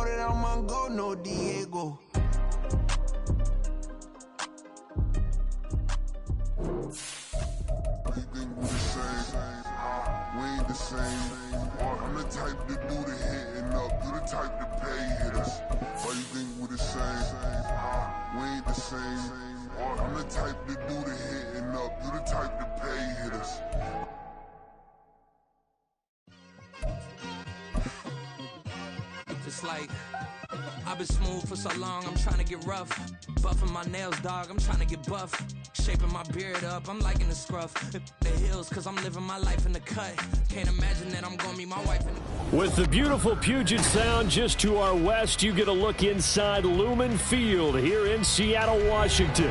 know that I'm on go, no Diego. We ain't the same. I'm the type to do the hitting up. You the type to pay hitters. Why you think we the same? We ain't the same. I'm the type to do the hitting up. You the type to pay hitters. Just like I've been smooth for so long, I'm trying to get rough. Buffing my nails, dog, I'm trying to get buff. Shaping my beard up, I'm liking the scruff. The hills, cause I'm living my life in the cut. Can't imagine that I'm gonna meet my wife in the... With the beautiful Puget Sound just to our west, you get a look inside Lumen Field here in Seattle, Washington.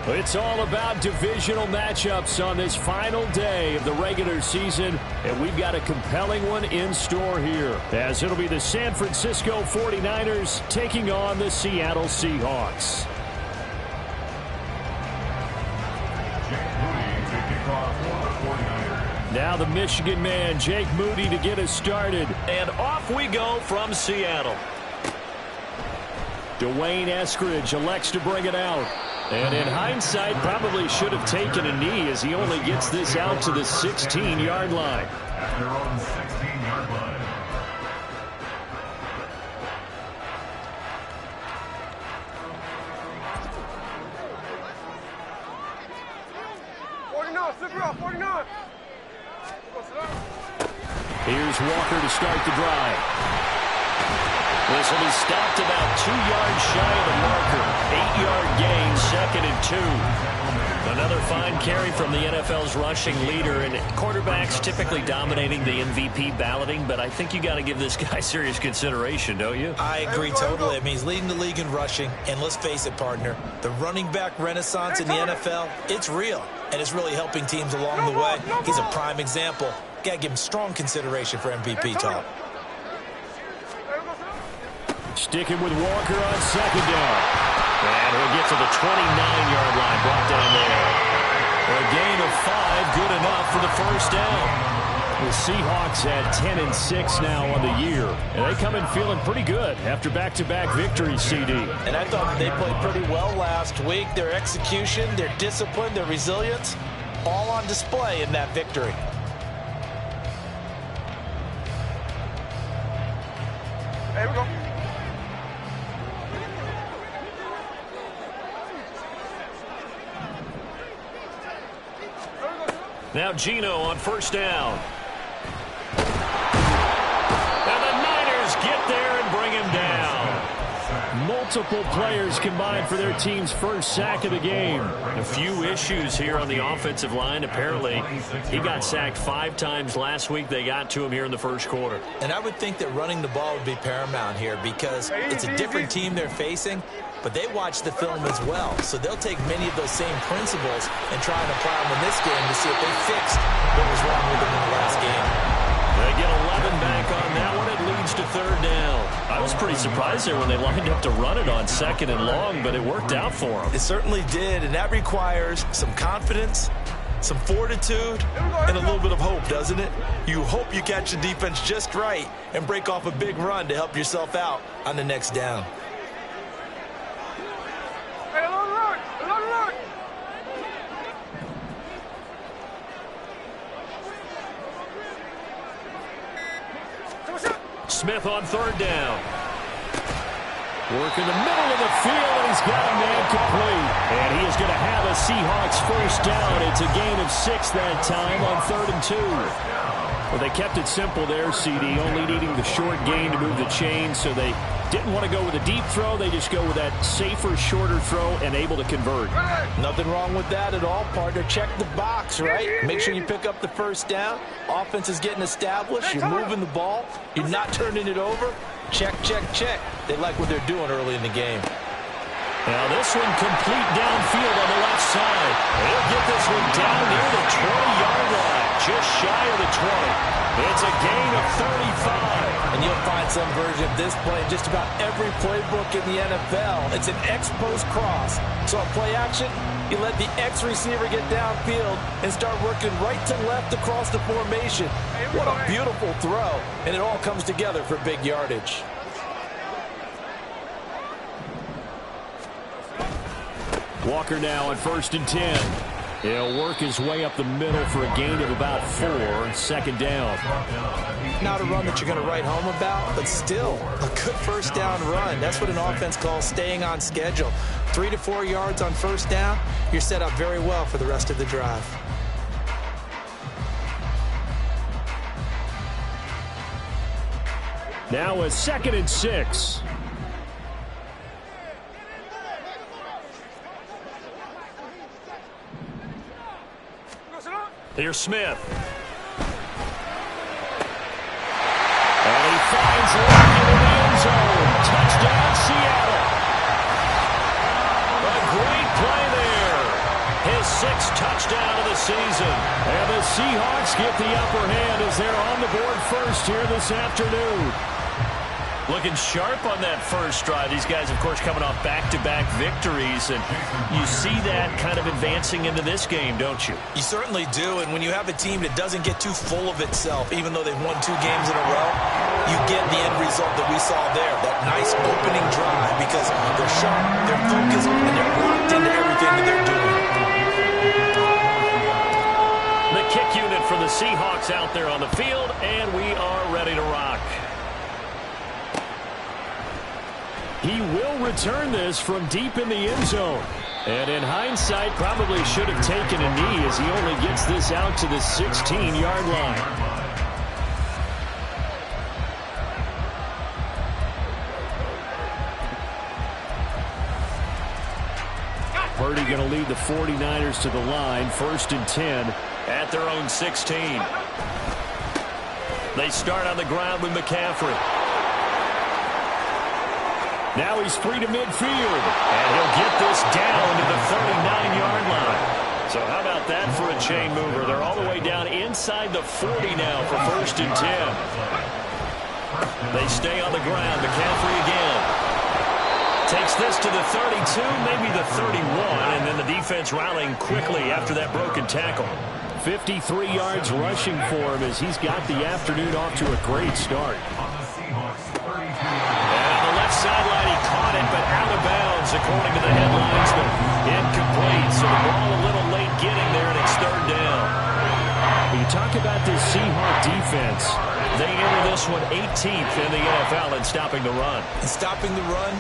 It's all about divisional matchups on this final day of the regular season, and we've got a compelling one in store here, as it'll be the San Francisco 49ers taking on the Seattle Seahawks. Now the Michigan man, Jake Moody, to get us started. And off we go from Seattle. Dwayne Eskridge elects to bring it out. And in hindsight, probably should have taken a knee as he only gets this out to the 16-yard line. At their own 16-yard line. Here's Walker to start the drive. This will be stopped about 2 yards shy of the marker. 8-yard gain, 2nd and 2. Another fine carry from the NFL's rushing leader, and quarterbacks typically dominating the MVP balloting, but I think you got to give this guy serious consideration, don't you? I agree totally. I mean, he's leading the league in rushing, and let's face it, partner, the running back renaissance in the NFL, it's real, and it's really helping teams along the way. He's a prime example. Got to give him strong consideration for MVP talk. Sticking with Walker on 2nd down. And he'll get to the 29-yard line, brought down there. A gain of 5, good enough for the first down. The Seahawks at 10-6 now on the year. And they come in feeling pretty good after back-to-back victories, CD. And I thought they played pretty well last week. Their execution, their discipline, their resilience, all on display in that victory. There we go. Now Geno on 1st down. And the Niners get there and bring him down. Multiple players combined for their team's first sack of the game. A few issues here on the offensive line. Apparently, he got sacked 5 times last week. They got to him here in the first quarter. And I would think that running the ball would be paramount here because it's a different team they're facing, but they watch the film as well. So they'll take many of those same principles and try and apply them in this game to see if they fixed what was wrong with them in the last game. They get 11 back on that one. It leads to 3rd down. I was pretty surprised there when they lined up to run it on 2nd and long, but it worked out for them. It certainly did, and that requires some confidence, some fortitude, and a little bit of hope, doesn't it? You hope you catch the defense just right and break off a big run to help yourself out on the next down. Smith on 3rd down. Work in the middle of the field, and he's got a man complete. And he is going to have a Seahawks first down. It's a gain of 6 that time on 3rd and 2. Well, they kept it simple there, CD, only needing the short gain to move the chain, so they didn't want to go with a deep throw. They just go with that safer, shorter throw and able to convert. Nothing wrong with that at all, partner. Check the box, right? Make sure you pick up the first down. Offense is getting established. You're moving the ball. You're not turning it over. Check, check, check. They like what they're doing early in the game. Now this one complete downfield on the left side. He'll get this one down near the 20-yard line, just shy of the 20. It's a gain of 35. And you'll find some version of this play in just about every playbook in the NFL. It's an X-post cross. So on play action, you let the X receiver get downfield and start working right to left across the formation. What a beautiful throw. And it all comes together for big yardage. Walker now on 1st and 10. He'll work his way up the middle for a gain of about 4, 2nd down. Not a run that you're going to write home about, but still a good 1st down run. That's what an offense calls staying on schedule. 3 to 4 yards on 1st down, you're set up very well for the rest of the drive. Now a 2nd and 6. Here's Smith. And he finds Luck in the end zone. Touchdown, Seattle. A great play there. His 6th touchdown of the season. And the Seahawks get the upper hand as they're on the board first here this afternoon. Looking sharp on that first drive. These guys, of course, coming off back-to-back victories, and you see that kind of advancing into this game, don't you? You certainly do, and when you have a team that doesn't get too full of itself, even though they've won 2 games in a row, you get the end result that we saw there, that nice opening drive, because they're sharp, they're focused, and they're locked into everything that they're doing. The kick unit for the Seahawks out there on the field, and we are ready to rock. He will return this from deep in the end zone. And in hindsight, probably should have taken a knee as he only gets this out to the 16-yard line. Purdy going to lead the 49ers to the line, 1st and 10 at their own 16. They start on the ground with McCaffrey. Now he's free to midfield, and he'll get this down to the 39-yard line. So how about that for a chain mover? They're all the way down inside the 40 now for 1st and 10. They stay on the ground. McCaffrey again. Takes this to the 32, maybe the 31, and then the defense rallying quickly after that broken tackle. 53 yards rushing for him as he's got the afternoon off to a great start. Sideline, he caught it, but out of bounds, according to the headlines. But incomplete, so the ball a little late getting there, and it's 3rd down. When you talk about this Seahawk defense, they enter this one 18th in the NFL in stopping the run. And stopping the run,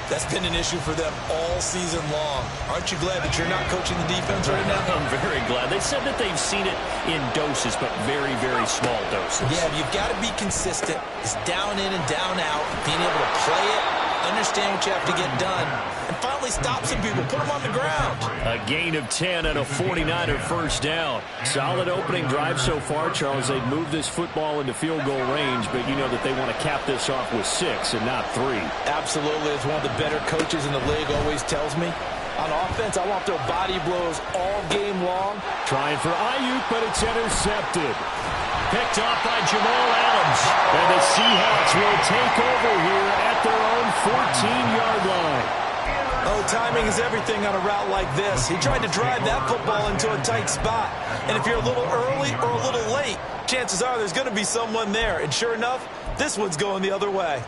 that's been an issue for them all season long. Aren't you glad that you're not coaching the defense right now? I'm very glad. They said that they've seen it in doses, but very, very small doses. Yeah, you've got to be consistent. It's down in and down out, being able to play it, understand what you have to get done, and finally stop some people, put them on the ground. A gain of 10 and a 49er 1st down. Solid opening drive so far, Charles. They've moved this football into field goal range, but you know that they want to cap this off with 6 and not 3. Absolutely. As one of the better coaches in the league always tells me, on offense, I want their body blows all game long. Trying for Ayuk, but it's intercepted. Picked off by Jamal Adams. And the Seahawks will take over here at their own 14-yard line. Oh, timing is everything on a route like this. He tried to drive that football into a tight spot. And if you're a little early or a little late, chances are there's going to be someone there. And sure enough, this one's going the other way.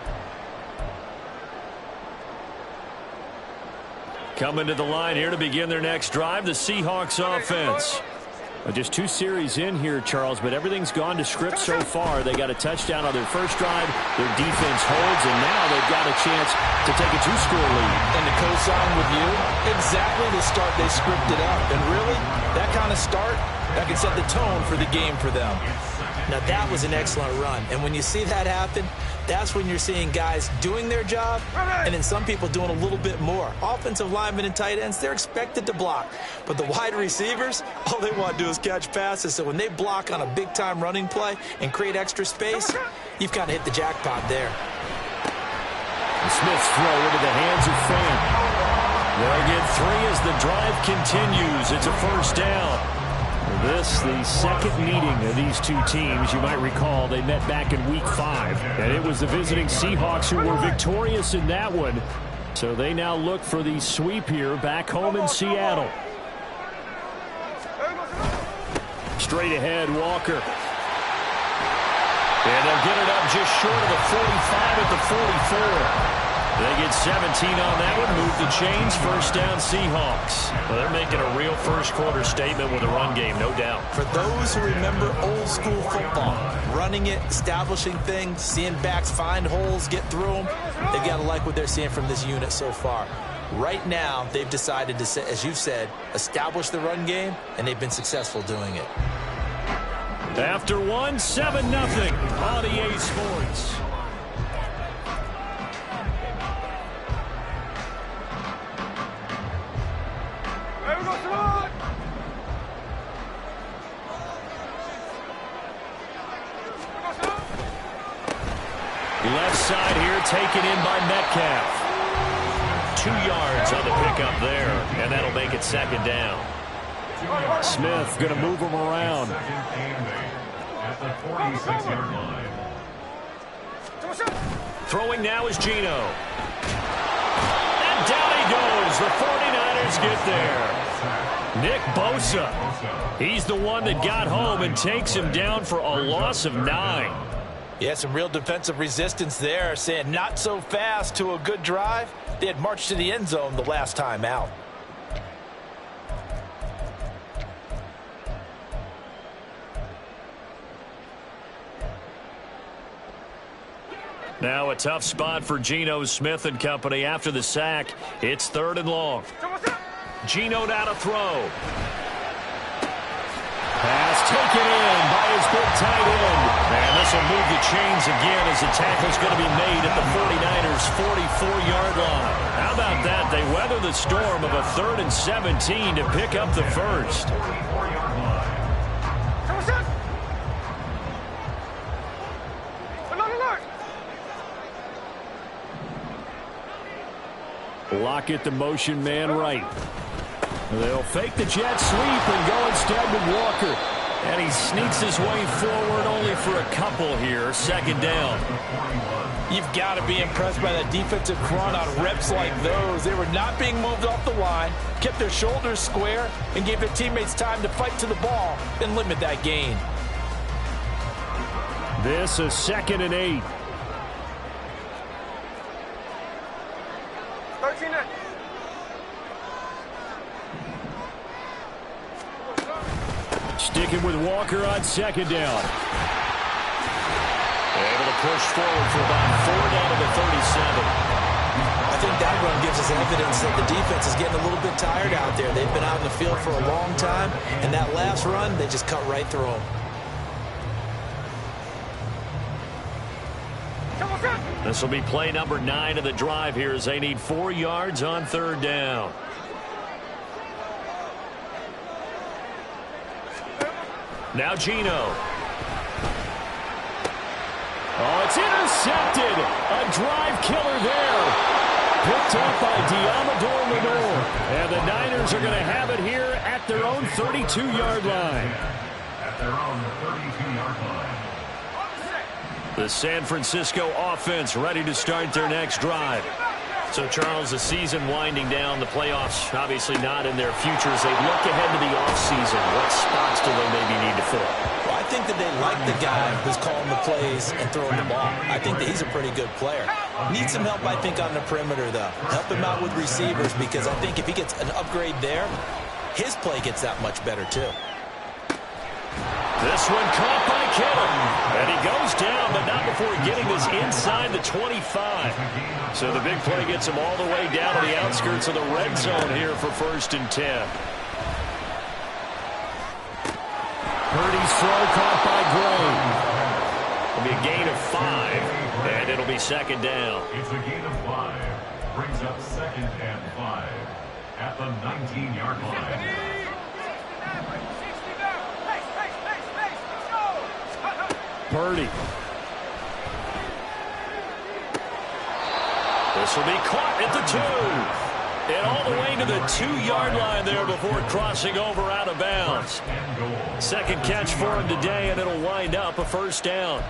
Coming to the line here to begin their next drive, the Seahawks offense. Just 2 series in here, Charles, but everything's gone to script so far. They got a touchdown on their first drive. Their defense holds, and now they've got a chance to take a 2-score lead. And to co-sign with you, exactly the start they scripted up. And really, that kind of start, that can set the tone for the game for them. Now, that was an excellent run. And when you see that happen, that's when you're seeing guys doing their job and then some people doing a little bit more. Offensive linemen and tight ends, they're expected to block. But the wide receivers, all they want to do is catch passes. So when they block on a big-time running play and create extra space, you've kind of hit the jackpot there. Smith's throw into the hands of Fan. They'll get 3 as the drive continues. It's a 1st down. This, the second meeting of these 2 teams. You might recall they met back in Week 5. And it was the visiting Seahawks who were victorious in that one. So they now look for the sweep here back home in Seattle. Straight ahead, Walker. And they'll get it up just short of the 45 at the 44. They get 17 on that one. Move the chains. First down, Seahawks. Well, they're making a real first-quarter statement with a run game, no doubt. For those who remember old-school football, running it, establishing things, seeing backs find holes, get through them, they've got to like what they're seeing from this unit so far. Right now, they've decided to, as you've said, establish the run game, and they've been successful doing it. After one, 7-0 on EA Sports. Left side here taken in by Metcalf. 2 yards on the pickup there, and that'll make it second down. Smith going to move him around. At the 46-yard line. Throwing now is Geno. And down he goes. The 49ers get there. Nick Bosa. He's the one that got home and takes him down for a loss of 9. Yeah, some real defensive resistance there, saying not so fast to a good drive. They had marched to the end zone the last time out. Now a tough spot for Geno Smith and company after the sack. It's 3rd and long. Geno now to throw. Pass taken in by his big tight end. And this will move the chains again as the tackle's going to be made at the 49ers' 44-yard line. How about that? They weather the storm of a 3rd and 17 to pick up the first. Lockett, the motion man right. They'll fake the jet sweep and go instead with Walker. And he sneaks his way forward only for a couple here. 2nd down. You've got to be impressed by that defensive front on reps like those. They were not being moved off the line, kept their shoulders square, and gave their teammates time to fight to the ball and limit that gain. This is 2nd and 8. 13. Sticking with Walker on 2nd down. Able to push forward for about 4 down to the 37. I think that run gives us evidence that the defense is getting a little bit tired out there. They've been out in the field for a long time, and that last run, they just cut right through them. This will be play number 9 of the drive here as they need 4 yards on 3rd down. Now Geno. Oh, it's intercepted. A drive killer there. Picked up by Diamador Lenore. And the Niners are going to have it here at their own 32-yard line. At their own 32-yard line. The San Francisco offense ready to start their next drive. So, Charles, the season winding down, the playoffs obviously not in their futures. They look ahead to the offseason. What spots do they maybe need to fill? Well, I think that they like the guy who's calling the plays and throwing the ball. I think that he's a pretty good player. Needs some help, I think, on the perimeter, though. Help him out with receivers, because I think if he gets an upgrade there, his play gets that much better, too. This one caught by Kittle. And he goes down, but not before getting this inside the 25. So the big play gets him all the way down to the outskirts of the red zone here for 1st and 10. Purdy's throw caught by Gray. It'll be a gain of 5, and it'll be 2nd down. It's a gain of 5. Brings up 2nd and 5 at the 19-yard line. Purdy. This will be caught at the 2. And all the way to the 2-yard line there before crossing over out of bounds. 2nd catch for him today, and it'll wind up a 1st down.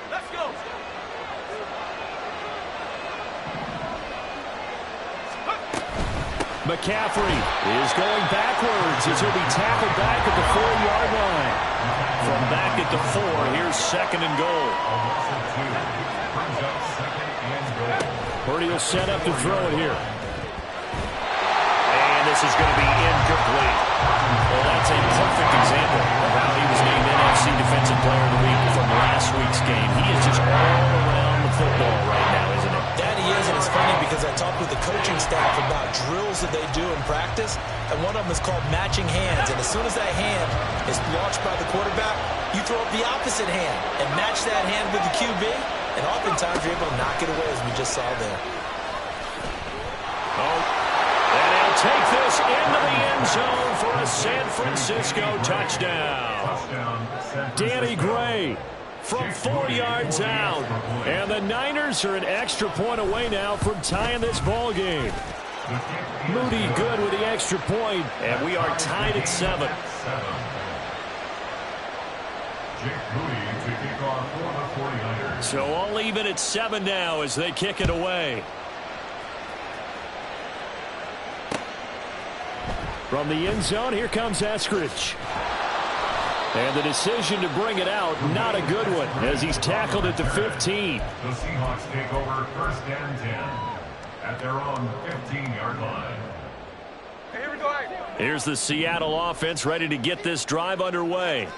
Let's go. McCaffrey is going backwards as he'll be tackled back at the 4-yard line. From back at the 4, here's second and goal. Purdy will set up to throw it here. And this is going to be incomplete. Well, that's a perfect example of how he was named NFC Defensive Player of the Week from last week's game. He is just all around the football right now, isn't it? That he is, and it's funny because I talked with the coaching staff about drills that they do in practice, and one of them is called matching hands. And as soon as that hand is launched by the quarterback, you throw up the opposite hand and match that hand with the QB, and oftentimes you're able to knock it away, as we just saw there. And he'll take this into the end zone for a San Francisco touchdown. Danny Gray from 4 yards out. And the Niners are an extra point away now from tying this ball game. Moody good with the extra point, and we are tied at 7. So all even at 7 now as they kick it away. From the end zone, here comes Eskridge. And the decision to bring it out, not a good one, as he's tackled at the 15. The Seahawks take over 1st and 10 at their own 15-yard line. Here's the Seattle offense ready to get this drive underway.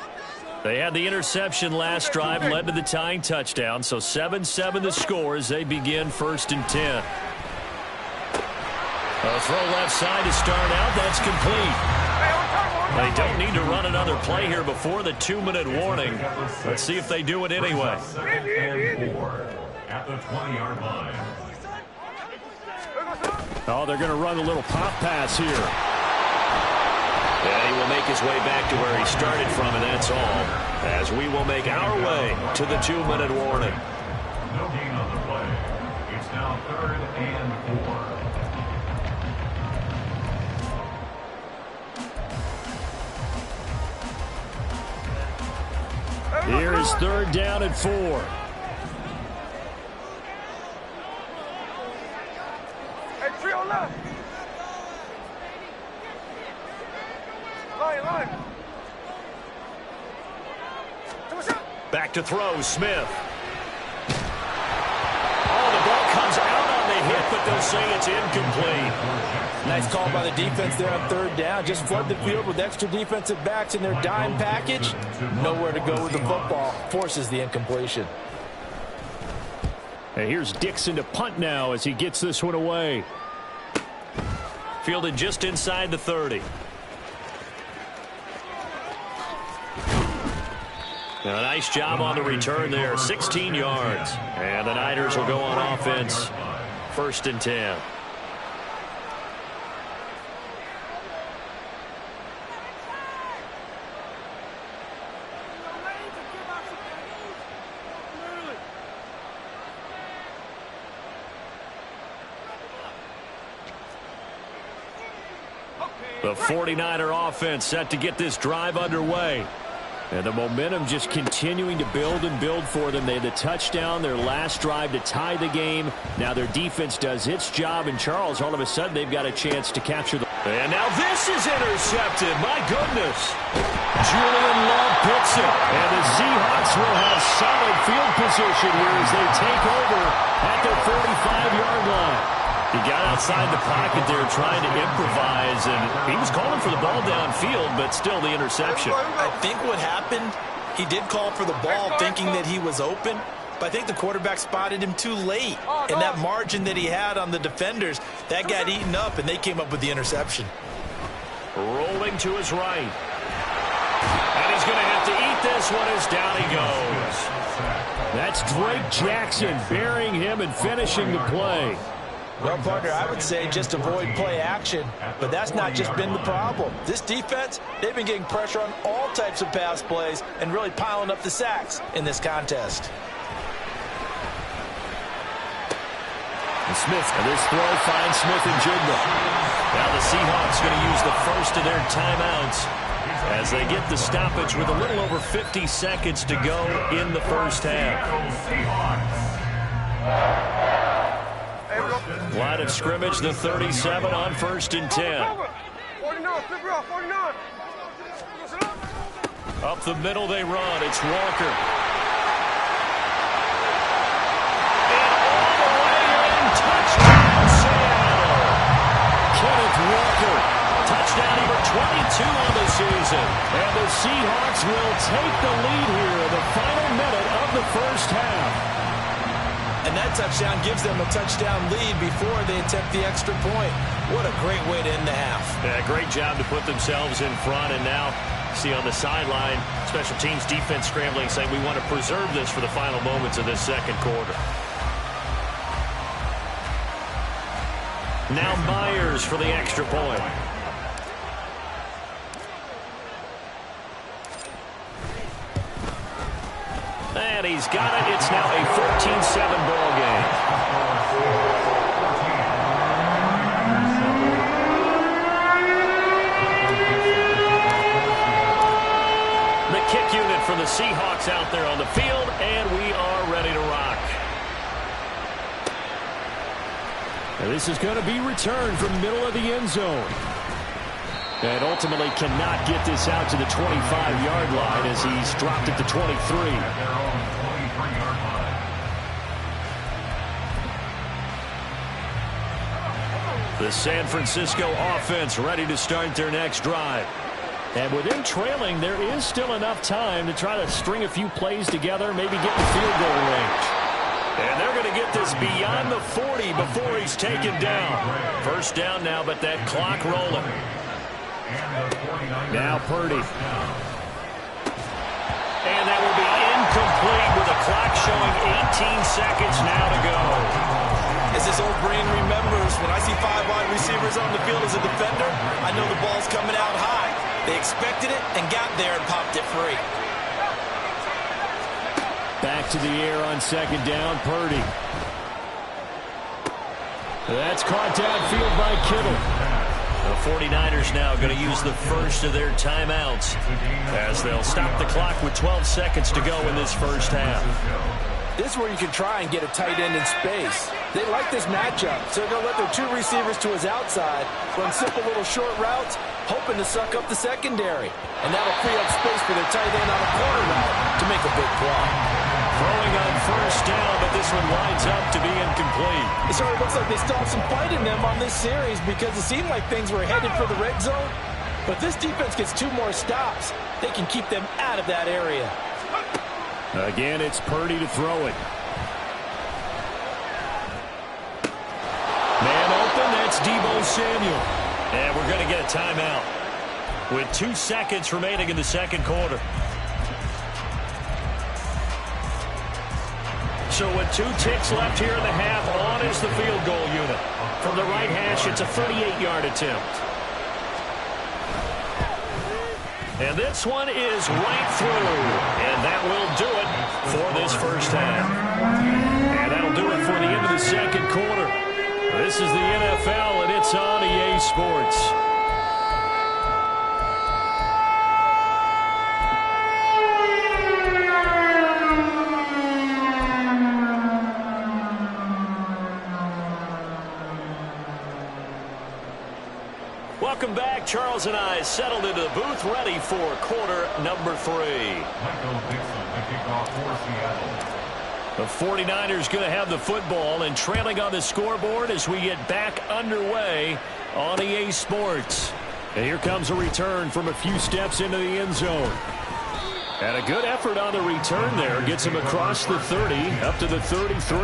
They had the interception last drive, led to the tying touchdown, so 7-7 the score as they begin 1st and 10. A throw left side to start out. That's complete. They don't need to run another play here before the 2-minute warning. Let's see if they do it anyway. 2nd and 4 at the 20-yard line. Oh, they're going to run a little pop pass here. And he will make his way back to where he started from, and that's all. As we will make our way to the 2-minute warning. No gain on the play. It's now 3rd and 4. Here is 3rd down and 4. Hey, trio left. Line. Back to throw, Smith. Oh, the ball comes out on the hit, but they'll say it's incomplete. Nice call by the defense there on 3rd down. Just flood the field with extra defensive backs in their dime package. Nowhere to go with the football. Forces the incompletion. And here's Dixon to punt now as he gets this one away. Fielded just inside the 30. A nice job on the return there. 16 yards. And the Niners will go on offense. 1st and 10. The 49er offense set to get this drive underway. And the momentum just continuing to build and build for them. They had the touchdown, their last drive to tie the game. Now their defense does its job, and Charles, all of a sudden, they've got a chance to capture the... And now this is intercepted. My goodness. Julian Love picks it. And the Seahawks will have solid field position here as they take over at their 45-yard line. He got outside the pocket there trying to improvise, and he was calling for the ball downfield, but still the interception. I think what happened, he did call for the ball thinking that he was open, but I think the quarterback spotted him too late. And that margin that he had on the defenders, that got eaten up, and they came up with the interception. Rolling to his right. And he's going to have to eat this one as down he goes. That's Drake Jackson burying him and finishing the play. Well, partner, I would say just avoid play action, but that's not just been the problem. This defense, they've been getting pressure on all types of pass plays and really piling up the sacks in this contest. And Smith, and this throw finds Smith and Jigba. Now the Seahawks going to use the first of their timeouts as they get the stoppage with a little over 50 seconds to go in the first half. Line of scrimmage, the 37 on 1st and 10. 49, flip it off, 49. Up the middle they run. It's Walker. And all the way in. Touchdown, Seattle. Kenneth Walker. Touchdown number 22 on the season. And the Seahawks will take the lead here in the final minute of the first half. And that touchdown gives them a touchdown lead before they attempt the extra point. What a great way to end the half. Yeah, great job to put themselves in front. And now, see on the sideline, special teams defense scrambling, saying we want to preserve this for the final moments of this second quarter. Now Myers for the extra point. And he's got it. It's now a 14-7 ball game. The kick unit for the Seahawks out there on the field, and we are ready to rock. And this is going to be returned from the middle of the end zone. And ultimately cannot get this out to the 25-yard line as he's dropped at the 23. The San Francisco offense ready to start their next drive. And with them trailing, there is still enough time to try to string a few plays together, maybe get the field goal range. And they're going to get this beyond the 40 before he's taken down. First down now, but that clock rolling. Now Purdy. And that will be incomplete with the clock showing 18 seconds now to go. As this old brain remembers, when I see 5 wide receivers on the field as a defender, I know the ball's coming out high. They expected it and got there and popped it free. Back to the air on second down, Purdy. That's caught downfield by Kittle. The 49ers now going to use the first of their timeouts as they'll stop the clock with 12 seconds to go in this first half. This is where you can try and get a tight end in space. They like this matchup, so they're going to let their 2 receivers to his outside run simple little short routes, hoping to suck up the secondary. And that'll free up space for their tight end on a corner route to make a big play. Throwing on first down, but this one lines up to be incomplete. It sort of looks like they still have some fight in them on this series because it seemed like things were headed for the red zone. But this defense gets 2 more stops. They can keep them out of that area. Again, it's Purdy to throw it. Man open, that's Deebo Samuel. And we're going to get a timeout with 2 seconds remaining in the second quarter. So with 2 ticks left here in the half, on is the field goal unit. From the right hash, it's a 38-yard attempt. And this one is right through. And that will do it for this first half. And that'll do it for the end of the second quarter. This is the NFL, and it's on EA Sports. Welcome back. Charles and I settled into the booth, ready for quarter number 3. Michael Dixon, the kickoff for Seattle. The 49ers going to have the football and trailing on the scoreboard as we get back underway on EA Sports. And here comes a return from a few steps into the end zone. And a good effort on the return there. Gets him across the 30, up to the 33.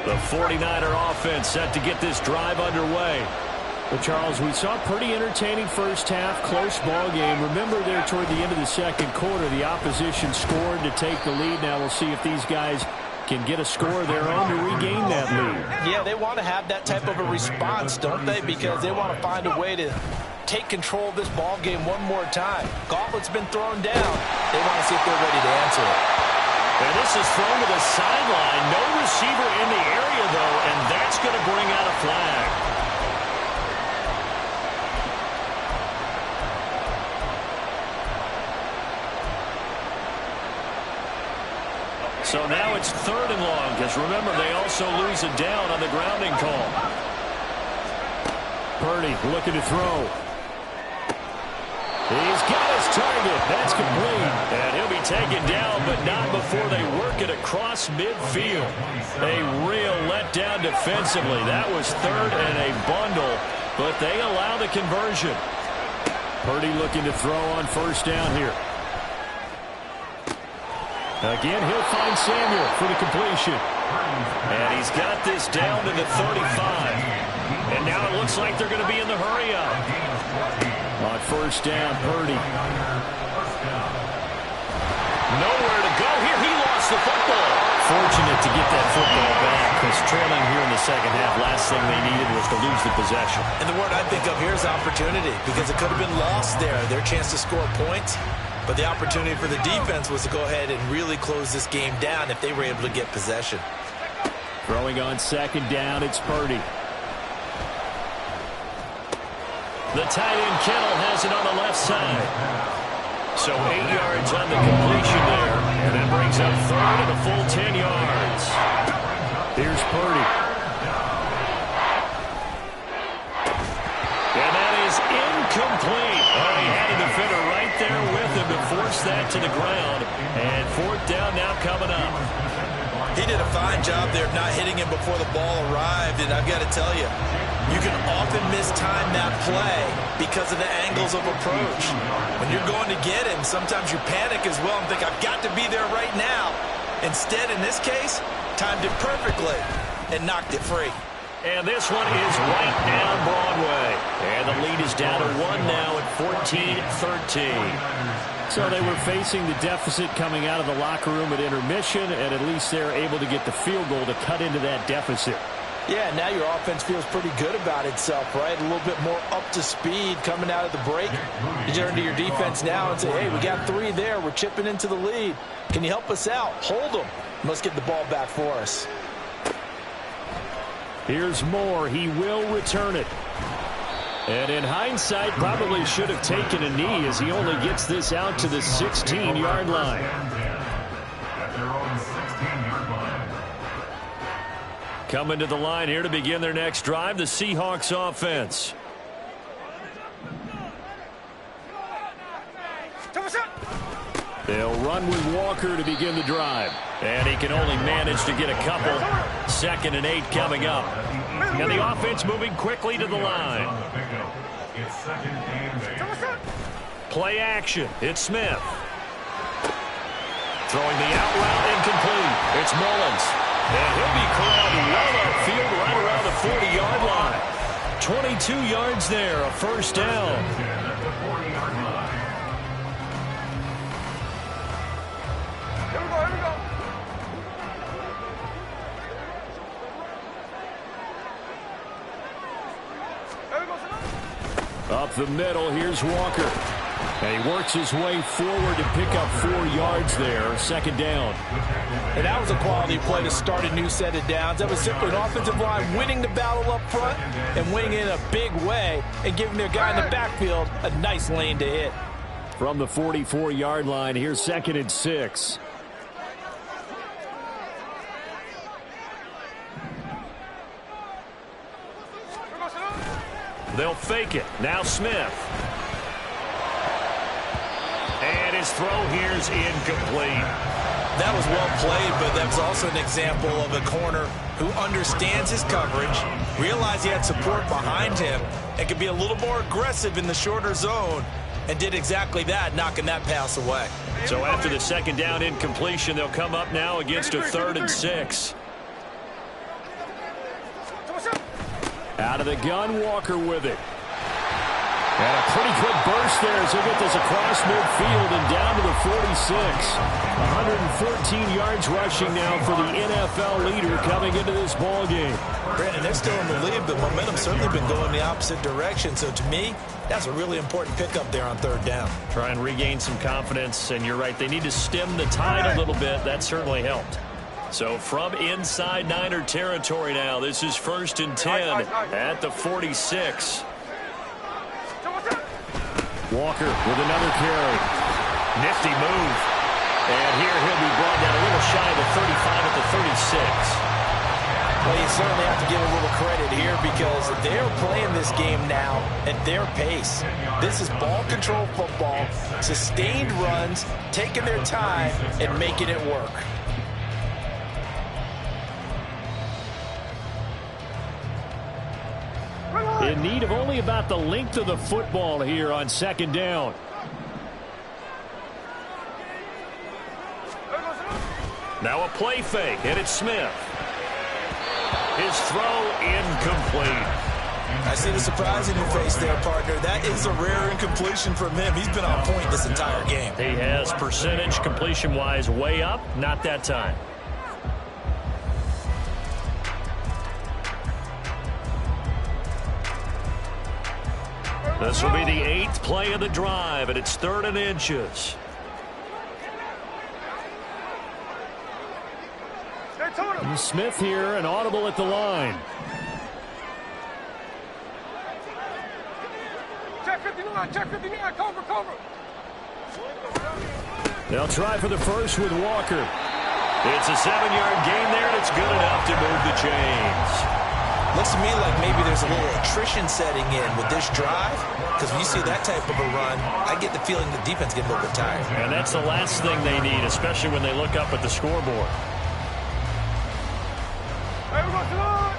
The 49er offense set to get this drive underway. Well, Charles, we saw a pretty entertaining first half, close ball game. Remember there toward the end of the second quarter, the opposition scored to take the lead. Now we'll see if these guys can get a score of their own to regain that lead. Yeah, they want to have that type of a response, don't they? Because they want to find a way to take control of this ball game one more time. Gauntlet's been thrown down. They want to see if they're ready to answer it. And this is thrown to the sideline. No receiver in the area, though, and that's going to bring out a flag. So now it's 3rd and long, because remember, they also lose a down on the grounding call. Purdy looking to throw. He's got his target. That's complete. And he'll be taken down, but not before they work it across midfield. A real letdown defensively. That was 3rd and a bundle, but they allow the conversion. Purdy looking to throw on 1st down here. Again, he'll find Samuel for the completion. And he's got this down to the 35. And now it looks like they're going to be in the hurry-up. On 1st down, Purdy. Nowhere to go here. He lost the football. Fortunate to get that football back, because trailing here in the second half, last thing they needed was to lose the possession. And the word I think of here is opportunity, because it could have been lost there, their chance to score points. But the opportunity for the defense was to go ahead and really close this game down if they were able to get possession. Throwing on 2nd down, it's Purdy. The tight end Kittle has it on the left side. So 8 yards on the completion there. And that brings up 3rd and a full 10 yards. Here's Purdy. And that is incomplete. Oh, he had a defender right there with him to force that to the ground. And 4th down now coming up. He did a fine job there of not hitting him before the ball arrived. And I've got to tell you, you can often mistime that play because of the angles of approach. When you're going to get him, sometimes you panic as well and think, I've got to be there right now. Instead, in this case, timed it perfectly and knocked it free. And this one is right down Broadway. And the lead is down to 1 now at 14-13. So they were facing the deficit coming out of the locker room at intermission, and at least they're able to get the field goal to cut into that deficit. Yeah, now your offense feels pretty good about itself, right? A little bit more up to speed coming out of the break. You turn to your defense now and say, hey, we got 3 there. We're chipping into the lead. Can you help us out? Hold them. Let's get the ball back for us. Here's Moore. He will return it. And in hindsight, probably should have taken a knee as he only gets this out to the 16-yard line. Coming to the line here to begin their next drive, the Seahawks offense. They'll run with Walker to begin the drive. And he can only manage to get a couple. 2nd and 8 coming up. And the offense moving quickly to the line. Play action. It's Smith. Throwing the out route incomplete. It's Mullins. And he'll be corralled well upfield right around the 40-yard line. 22 yards there, a 1st down. Up the middle, here's Walker. And he works his way forward to pick up 4 yards there, 2nd down. And that was a quality play to start a new set of downs. That was simply an offensive line winning the battle up front and winning in a big way and giving their guy in the backfield a nice lane to hit. From the 44-yard line, here's 2nd and 6. They'll fake it. Now Smith. And his throw here's incomplete. That was well played, but that was also an example of a corner who understands his coverage, realized he had support behind him, and could be a little more aggressive in the shorter zone, and did exactly that, knocking that pass away. So after the 2nd down incompletion, they'll come up now against a 3rd and 6. Out of the gun, Walker with it. And a pretty quick burst there as he'll get this across midfield and down to the 46. 114 yards rushing now for the NFL leader coming into this ball game. Brandon, they're still in the lead, but momentum's certainly been going the opposite direction. So to me, that's a really important pickup there on 3rd down. Try and regain some confidence, and you're right, they need to stem the tide a little bit. That certainly helped. So from inside Niner territory now, this is 1st and 10 at the 46. Walker with another carry. Nifty move. And here he'll be brought down a little shy of the 35 at the 36. Well, you certainly have to give a little credit here because they're playing this game now at their pace. This is ball control football, sustained runs, taking their time and making it work. In need of only about the length of the football here on second down. Now a play fake, and it's Smith. His throw incomplete. I see the surprise in your face there, partner. That is a rare incompletion from him. He's been on point this entire game. He has percentage completion-wise way up, not that time. This will be the 8th play of the drive, and it's 3rd and inches. And Smith here, an audible at the line. Check 59, check 59, cover. They'll try for the first with Walker. It's a 7-yard gain there, and it's good enough to move the chains. Looks to me like maybe there's a little attrition setting in with this drive, because when you see that type of a run, I get the feeling the defense getting a little bit tired. And that's the last thing they need, especially when they look up at the scoreboard. Hey, we're going to line.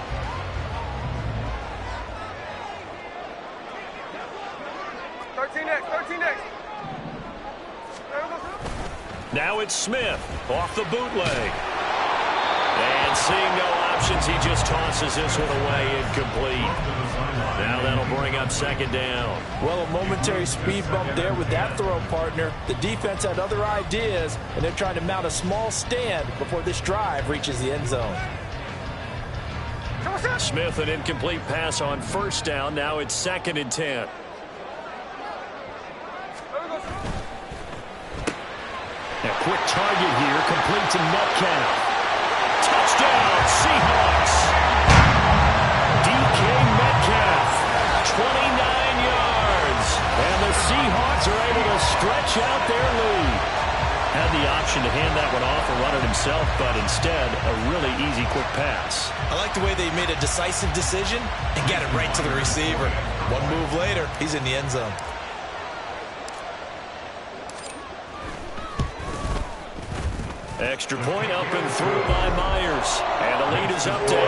Now it's Smith off the bootleg. And seeing no options, he just tosses this one away incomplete. Now that'll bring up second down. Well, a momentary speed bump there with that throw, partner. The defense had other ideas, and they're trying to mount a small stand before this drive reaches the end zone. Smith, an incomplete pass on first down. Now it's 2nd and 10. A quick target here, complete to Metcalf. Touchdown, Seahawks. DK Metcalf, 29 yards. And the Seahawks are able to stretch out their lead. Had the option to hand that one off or run it himself, but instead, a really easy, quick pass. I like the way they made a decisive decision and got it right to the receiver. One move later, he's in the end zone. Extra point up and through by Myers. And the lead is up to 8.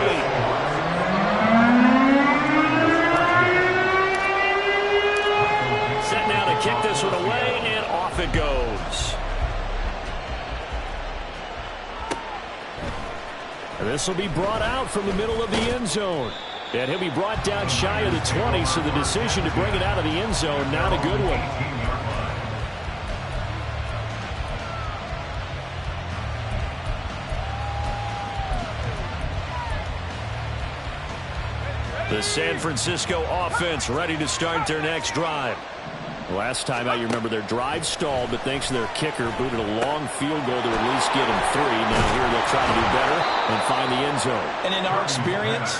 Set now to kick this one away, and off it goes. And this will be brought out from the middle of the end zone. And he'll be brought down shy of the 20, so the decision to bring it out of the end zone, not a good one. The San Francisco offense ready to start their next drive. Last time out, you remember their drive stalled, but thanks to their kicker, booted a long field goal to at least get them 3. Now here they'll try to do better and find the end zone. And in our experience,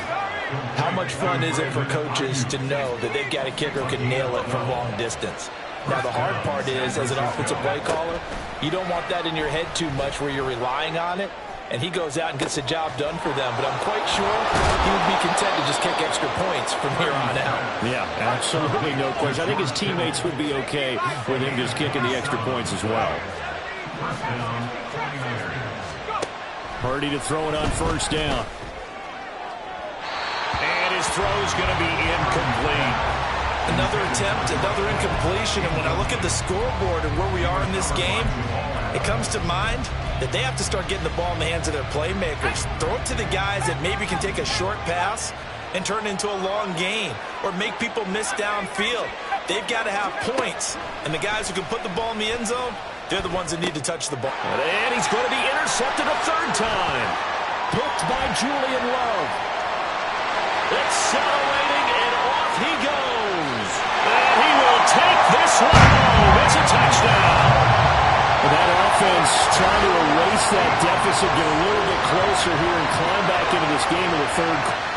how much fun is it for coaches to know that they've got a kicker who can nail it from long distance? Now, the hard part is, as an offensive play caller, you don't want that in your head too much where you're relying on it. And he goes out and gets the job done for them. But I'm quite sure he would be content to just kick extra points from here on out. Yeah, absolutely no question. I think his teammates would be okay with him just kicking the extra points as well. Purdy to throw it on first down. And his throw is going to be incomplete. Another attempt, another incompletion. And when I look at the scoreboard and where we are in this game, it comes to mind that they have to start getting the ball in the hands of their playmakers. Throw it to the guys that maybe can take a short pass and turn it into a long gain or make people miss downfield. They've got to have points. And the guys who can put the ball in the end zone, they're the ones that need to touch the ball. And he's going to be intercepted a 3rd time. Picked by Julian Love. Accelerating, and off he goes. And he will take this one home. It's a touchdown. That offense trying to erase that deficit, get a little bit closer here and climb back into this game in the 3rd.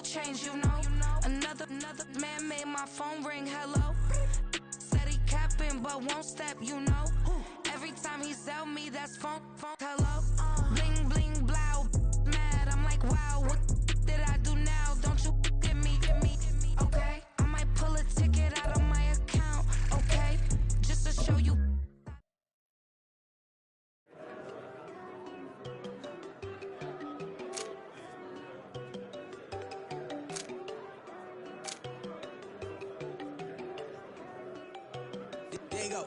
change, you know. Another man made my phone ring, hello. Said he capping, but won't step, you know. Every time he sell me, that's phone, hello. Bling, bling, blow, mad, I'm like, wow, what did I do now? Don't you get me, okay? I might pull a ticket out of my account, okay? Just to show you. There you go.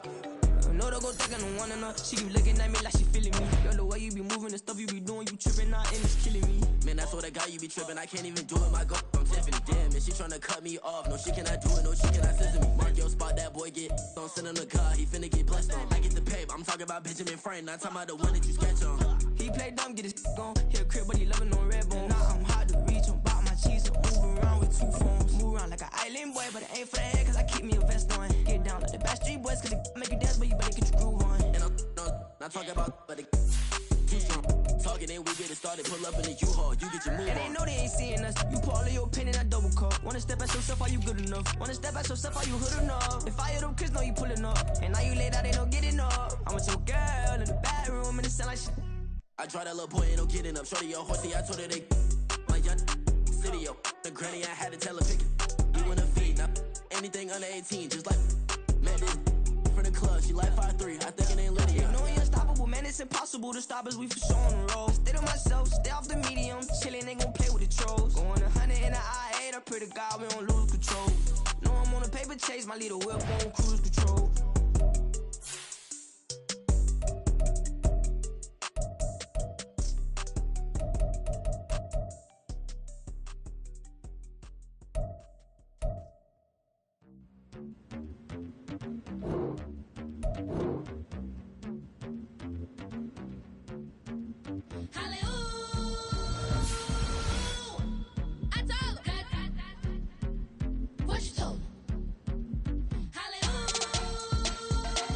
No, don't go thinking no one enough. She keep looking at me like she feeling me. Girl, the way you be moving, the stuff you be doing, you tripping out and it's killing me. Man, I swear to God, you be tripping. I can't even do it. My girl, I'm Tiffany. Damn, and she tryna cut me off. No, she cannot do it. No, she cannot scissor me. Mark your spot, that boy get on. Send him the car, he finna get blessed on. I get the pay, I'm talking about Benjamin Franklin. Not talking about the one that you sketch on. He play dumb, get his gone. Hit a crib, but he loving on red bone. Now I'm hard to reach. I'm about my cheese. I move around with 2 phones. Move around like an island boy, but it ain't for the head, cause I keep me a vest on. Get down like the Backstreet Boys, cause they make you dance, but you better get your groove on. And I'm not talking about, but it too strong. Talking and we get it started, pull up in the U-Haul, you get your move on. And they know they ain't seeing us. You pull all of your opinion, I double cup. Wanna step at yourself, are you good enough? Wanna step at yourself, are you hood enough? If I hear them kids, know you pulling up. And now you laid out, they don't get enough. I'm with your girl in the bedroom, and it sound like shit. I try that little boy, ain't no getting up. Shorty your horsey, I told her they my young city, yo. The granny, I had to tell her pick it. You in a feed, now anything under 18, just like man, this from the club, she like 5'3", I think it ain't Lydia. You know we unstoppable, man, it's impossible to stop us, we for sure on the road. Stay to myself, stay off the medium, chillin', ain't gon' play with the trolls. Going 100 in the I-8, I pray to God we don't lose control. No, I'm on a paper chase, my little whip won't cruise.